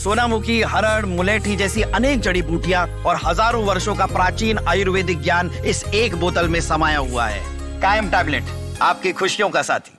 सोनामुखी, हरड़, मुलेठी जैसी अनेक जड़ी बूटियां और हजारों वर्षों का प्राचीन आयुर्वेदिक ज्ञान इस एक बोतल में समाया हुआ है। कायम टैबलेट, आपकी खुशियों का साथी।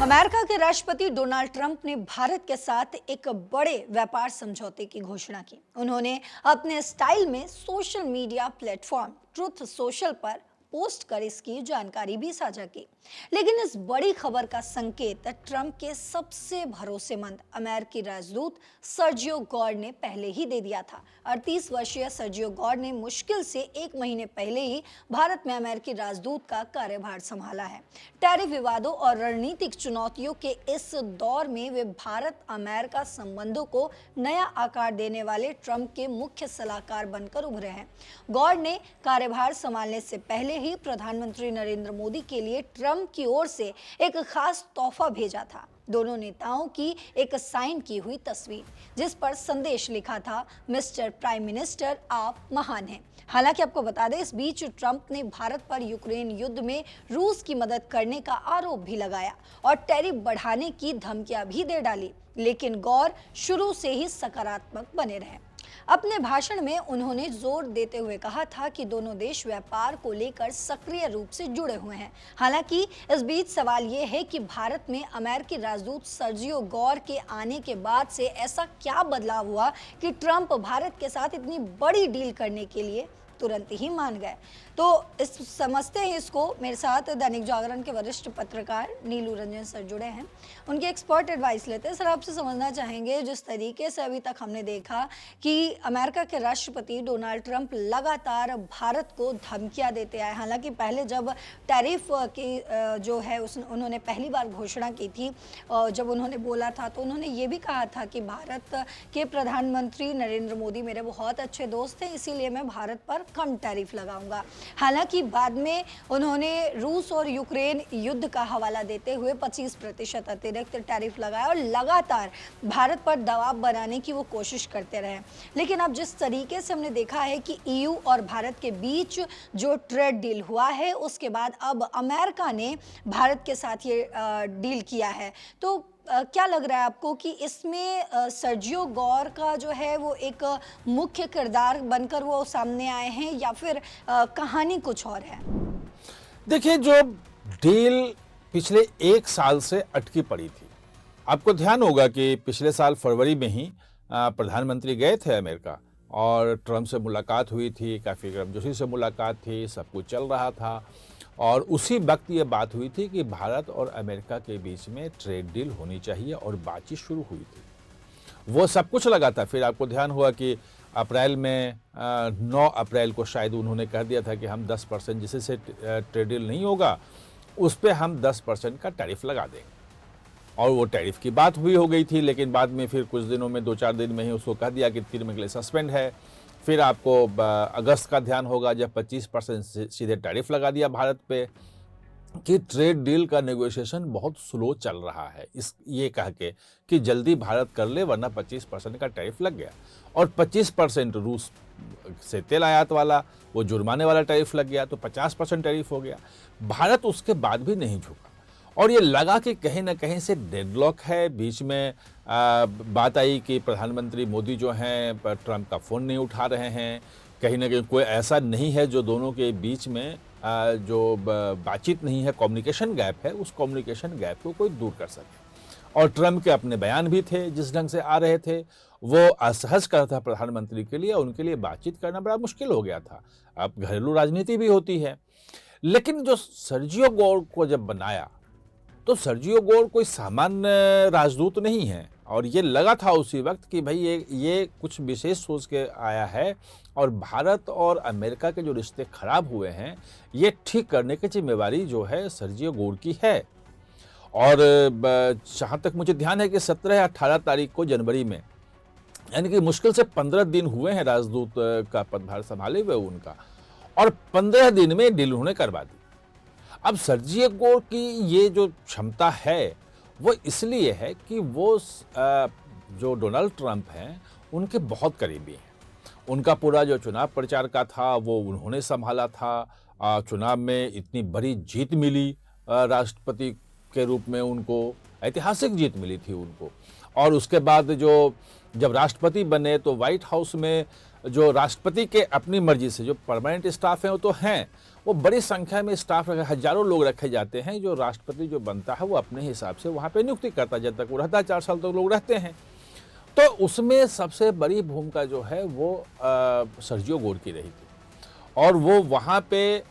अमेरिका के राष्ट्रपति डोनाल्ड ट्रंप ने भारत के साथ एक बड़े व्यापार समझौते की घोषणा की। उन्होंने अपने स्टाइल में social media platform truth social पर पोस्ट कर इसकी जानकारी भी साझा की। लेकिन इस बड़ी खबर का संकेत ट्रंप के सबसे भरोसेमंद अमेरिकी राजदूत सर्जियो गॉर ने पहले ही दे दिया था। 38 वर्षीय सर्जियो गॉर ने मुश्किल से 1 महीने पहले ही भारत में अमेरिकी राजदूत का कार्यभार संभाला है। टैरिफ विवादों और रणनीतिक चुनौतियों के इस दौर में वे भारत अमेरिका संबंधों को नया आकार देने वाले ट्रंप के मुख्य सलाहकार बनकर उभरे हैं। गॉर ने कार्यभार संभालने से पहले ही प्रधानमंत्री नरेंद्र मोदी के लिए ट्रंप की ओर से एक खास तोहफा भेजा था। दोनों नेताओं की एक साइन की हुई तस्वीर, जिस पर संदेश लिखा था, मिस्टर प्राइम मिनिस्टर, आप महान हैं। हालांकि आपको बता दें, इस बीच ट्रंप ने भारत पर यूक्रेन युद्ध में रूस की मदद करने का आरोप भी लगाया और टैरिफ बढ़ाने की धमकियां भी दे डाली। लेकिन गौर शुरू से ही सकारात्मक बने रहे। अपने भाषण में उन्होंने जोर देते हुए कहा था कि दोनों देश व्यापार को लेकर सक्रिय रूप से जुड़े हुए हैं। हालांकि इस बीच सवाल यह है कि भारत में अमेरिकी राजदूत सर्जियो गॉर के आने के बाद से ऐसा क्या बदलाव हुआ कि ट्रंप भारत के साथ इतनी बड़ी डील करने के लिए तुरंत ही मान गए। तो इस समझते हैं इसको। मेरे साथ दैनिक जागरण के वरिष्ठ पत्रकार नीलू रंजन सर जुड़े हैं, उनकी एक्सपर्ट एडवाइस लेते हैं। सर, आपसे समझना चाहेंगे, जिस तरीके से अभी तक हमने देखा कि अमेरिका के राष्ट्रपति डोनाल्ड ट्रंप लगातार भारत को धमकियां देते आए। हालांकि पहले जब टैरिफ की जो है उन्होंने पहली बार घोषणा की थी, जब उन्होंने बोला था तो उन्होंने ये भी कहा था कि भारत के प्रधानमंत्री नरेंद्र मोदी मेरे बहुत अच्छे दोस्त हैं, इसीलिए मैं भारत पर कम टैरिफ लगाऊंगा। हालांकि बाद में उन्होंने रूस और यूक्रेन युद्ध का हवाला देते हुए 25% अतिरिक्त टैरिफ लगाया और लगातार भारत पर दबाव बनाने की वो कोशिश करते रहे। लेकिन अब जिस तरीके से हमने देखा है कि ईयू और भारत के बीच जो ट्रेड डील हुआ है, उसके बाद अब अमेरिका ने भारत के साथ ये डील किया है, तो क्या लग रहा है आपको कि इसमें सर्जियो गॉर का जो है वो एक मुख्य किरदार बनकर वो सामने आए हैं, या फिर कहानी कुछ और है? देखिए, जो डील पिछले 1 साल से अटकी पड़ी थी, आपको ध्यान होगा कि पिछले साल फरवरी में ही प्रधानमंत्री गए थे अमेरिका और ट्रंप से मुलाकात हुई थी, काफ़ी गर्मजोशी से मुलाकात थी, सब कुछ चल रहा था और उसी वक्त ये बात हुई थी कि भारत और अमेरिका के बीच में ट्रेड डील होनी चाहिए और बातचीत शुरू हुई थी। वो सब कुछ लगा था। फिर आपको ध्यान हुआ कि अप्रैल में 9 अप्रैल को शायद उन्होंने कह दिया था कि हम 10% जिससे ट्रेड डील नहीं होगा उस पर हम 10% का टैरिफ लगा देंगे, और वो टैरिफ की बात हुई हो गई थी। लेकिन बाद में फिर कुछ दिनों में 2-4 दिन में ही उसको कह दिया कि 3 महीने के लिए सस्पेंड है। फिर आपको अगस्त का ध्यान होगा जब 25% सीधे टैरिफ लगा दिया भारत पे, कि ट्रेड डील का नेगोशिएशन बहुत स्लो चल रहा है, इस ये कह के कि जल्दी भारत कर ले वरना 25% का टैरिफ लग गया। और 25% रूस से तेल आयात वाला वो जुर्माने वाला टैरिफ लग गया, तो 50% टैरिफ हो गया। भारत उसके बाद भी नहीं झुका और ये लगा कि कहीं ना कहीं से डेडलॉक है। बीच में बात आई कि प्रधानमंत्री मोदी जो हैं ट्रंप का फ़ोन नहीं उठा रहे हैं, कहीं ना कहीं कोई ऐसा नहीं है जो दोनों के बीच में जो बातचीत नहीं है, कम्युनिकेशन गैप है, उस कम्युनिकेशन गैप को कोई दूर कर सके। और ट्रंप के अपने बयान भी थे जिस ढंग से आ रहे थे, वो असहज कर था प्रधानमंत्री के लिए, उनके लिए बातचीत करना बड़ा मुश्किल हो गया था। अब घरेलू राजनीति भी होती है। लेकिन जो सर्जियो गॉर को जब बनाया तो सर्जियो गॉर कोई सामान्य राजदूत नहीं है, और ये लगा था उसी वक्त कि भाई ये कुछ विशेष सोच के आया है और भारत और अमेरिका के जो रिश्ते खराब हुए हैं ये ठीक करने की जिम्मेवारी जो है सर्जियो गॉर की है। और जहाँ तक मुझे ध्यान है कि 17 या 18 तारीख को जनवरी में, यानी कि मुश्किल से 15 दिन हुए हैं राजदूत का पदभार संभाले हुए उनका, और 15 दिन में डील उन्होंने करवा दी। अब सर्जियो गॉर की ये जो क्षमता है वो इसलिए है कि वो जो डोनाल्ड ट्रंप हैं उनके बहुत करीबी हैं। उनका पूरा जो चुनाव प्रचार का था वो उन्होंने संभाला था। चुनाव में इतनी बड़ी जीत मिली, राष्ट्रपति के रूप में उनको ऐतिहासिक जीत मिली थी उनको, और उसके बाद जो जब राष्ट्रपति बने तो व्हाइट हाउस में जो राष्ट्रपति के अपनी मर्जी से जो परमानेंट स्टाफ हैं वो तो हैं, वो बड़ी संख्या में स्टाफ हजारों लोग रखे जाते हैं जो राष्ट्रपति जो बनता है वो अपने हिसाब से वहाँ पे नियुक्ति करता है, जब तक वो रहता है 4 साल तक लोग रहते हैं। तो उसमें सबसे बड़ी भूमिका जो है वो सर्जियो गोर की रही थी और वो वहाँ पे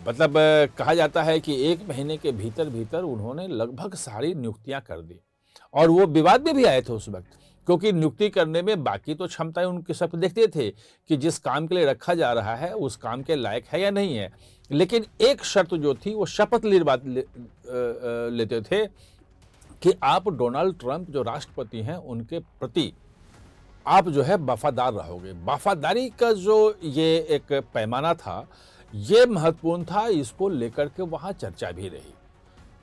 मतलब कहा जाता है कि 1 महीने के भीतर भीतर उन्होंने लगभग सारी नियुक्तियाँ कर दी और वो विवाद में भी आए थे उस वक्त, क्योंकि नियुक्ति करने में बाकी तो क्षमताएं उनके सब देखते थे कि जिस काम के लिए रखा जा रहा है उस काम के लायक है या नहीं है, लेकिन एक शर्त जो थी वो शपथ लेते थे कि आप डोनाल्ड ट्रंप जो राष्ट्रपति हैं उनके प्रति आप जो है वफादार रहोगे। वफादारी का जो ये एक पैमाना था ये महत्वपूर्ण था, इसको लेकर के वहाँ चर्चा भी रही।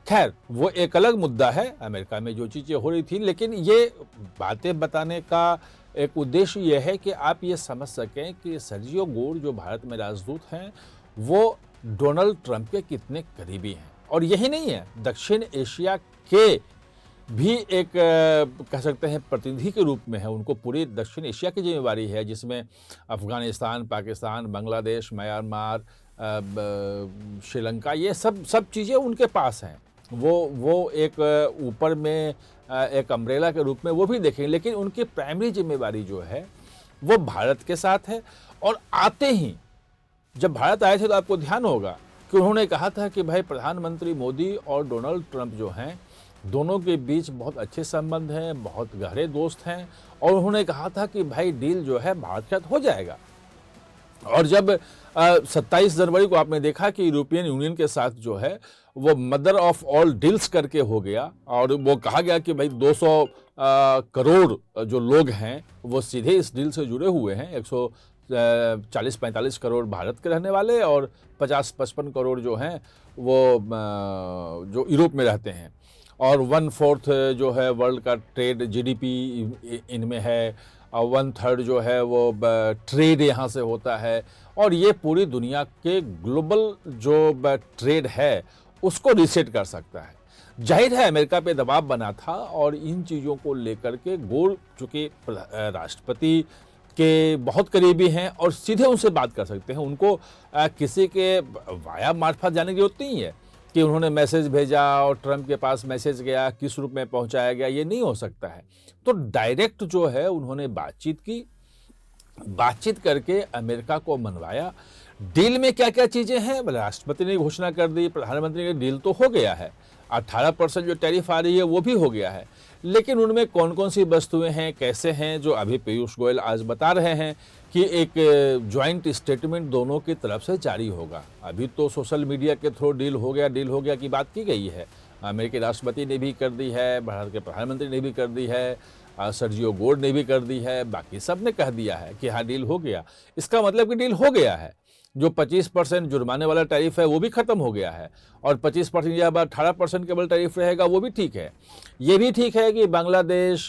खैर वो एक अलग मुद्दा है, अमेरिका में जो चीज़ें हो रही थी, लेकिन ये बातें बताने का एक उद्देश्य ये है कि आप ये समझ सकें कि सर्जियो गोर जो भारत में राजदूत हैं वो डोनाल्ड ट्रंप के कितने करीबी हैं। और यही नहीं है, दक्षिण एशिया के भी एक कह सकते हैं प्रतिनिधि के रूप में है, उनको पूरी दक्षिण एशिया की जिम्मेवारी है जिसमें अफगानिस्तान, पाकिस्तान, बांग्लादेश, म्यांमार, श्रीलंका, ये सब चीज़ें उनके पास हैं। वो एक ऊपर में एक अम्ब्रेला के रूप में वो भी देखेंगे, लेकिन उनकी प्राइमरी जिम्मेवारी जो है वो भारत के साथ है। और आते ही जब भारत आए थे तो आपको ध्यान होगा कि उन्होंने कहा था कि भाई प्रधानमंत्री मोदी और डोनाल्ड ट्रंप जो हैं दोनों के बीच बहुत अच्छे संबंध हैं, बहुत गहरे दोस्त हैं, और उन्होंने कहा था कि भाई डील जो है भारत के साथ हो जाएगा। और जब 27 जनवरी को आपने देखा कि यूरोपियन यूनियन के साथ जो है वो मदर ऑफ ऑल डील्स करके हो गया और वो कहा गया कि भाई 200 करोड़ जो लोग हैं वो सीधे इस डील से जुड़े हुए हैं, 140-45 करोड़ भारत के रहने वाले और 50-55 करोड़ जो हैं वो जो यूरोप में रहते हैं, और 1/4 जो है वर्ल्ड का ट्रेड जीडीपी इनमें है, और 1/3 जो है वो ट्रेड यहाँ से होता है, और ये पूरी दुनिया के ग्लोबल जो ट्रेड है उसको रीसेट कर सकता है। जाहिर है अमेरिका पे दबाव बना था और इन चीज़ों को लेकर के गोर चूँकि राष्ट्रपति के बहुत करीबी हैं और सीधे उनसे बात कर सकते हैं, उनको किसी के वाया मार्फत जाने की जरूरत नहीं है कि उन्होंने मैसेज भेजा और ट्रंप के पास मैसेज गया, किस रूप में पहुंचाया गया, ये नहीं हो सकता है। तो डायरेक्ट जो है उन्होंने बातचीत की, बातचीत करके अमेरिका को मनवाया। डील में क्या क्या चीज़ें हैं, राष्ट्रपति ने घोषणा कर दी, प्रधानमंत्री ने, डील तो हो गया है, 18% जो टैरिफ आ रही है वो भी हो गया है, लेकिन उनमें कौन कौन सी वस्तुएं हैं, कैसे हैं, जो अभी पीयूष गोयल आज बता रहे हैं कि एक ज्वाइंट स्टेटमेंट दोनों की तरफ से जारी होगा। अभी तो सोशल मीडिया के थ्रू डील हो गया की बात की गई है, अमेरिकी राष्ट्रपति ने भी कर दी है, भारत के प्रधानमंत्री ने भी कर दी है, सर्जियो गोर ने भी कर दी है, बाकी सब ने कह दिया है कि हाँ डील हो गया। इसका मतलब कि डील हो गया है। जो 25% जुर्माने वाला टैरिफ है वो भी खत्म हो गया है और 25% या 18% केवल टैरिफ रहेगा, वो भी ठीक है। ये भी ठीक है कि बांग्लादेश,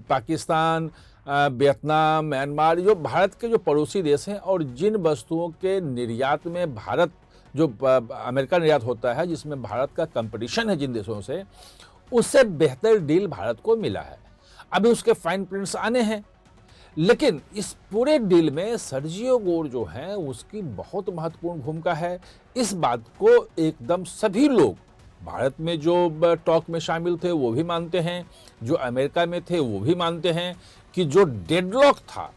पाकिस्तान, वियतनाम, म्यांमार, जो भारत के जो पड़ोसी देश हैं और जिन वस्तुओं के निर्यात में भारत जो अमेरिका निर्यात होता है, जिसमें भारत का कंपटीशन है जिन देशों से, उससे बेहतर डील भारत को मिला है। अभी उसके फाइन प्रिंट्स आने हैं, लेकिन इस पूरे डील में सर्जियो गोर जो है उसकी बहुत महत्वपूर्ण भूमिका है। इस बात को एकदम सभी लोग भारत में जो टॉक में शामिल थे वो भी मानते हैं, जो अमेरिका में थे वो भी मानते हैं कि जो डेडलॉक था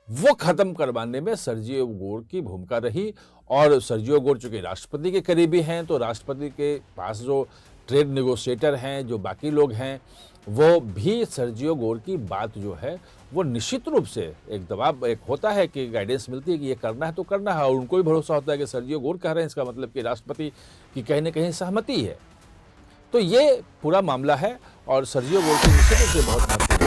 वो खत्म करवाने में सर्जियो गोर की भूमिका रही। और सर्जियो गोर चूंकि राष्ट्रपति के करीबी हैं तो राष्ट्रपति के पास जो ट्रेड नेगोशिएटर हैं, जो बाकी लोग हैं, वो भी सर्जियो गोर की बात जो है वो निश्चित रूप से एक दबाव एक होता है कि गाइडेंस मिलती है कि ये करना है तो करना है, और उनको भी भरोसा होता है कि सर्जियो गोर कह रहे हैं, इसका मतलब कि राष्ट्रपति की कहीं ना कहीं सहमति है। तो ये पूरा मामला है और सर्जियो गोर की निश्चित रूप से बहुत महत्वपूर्ण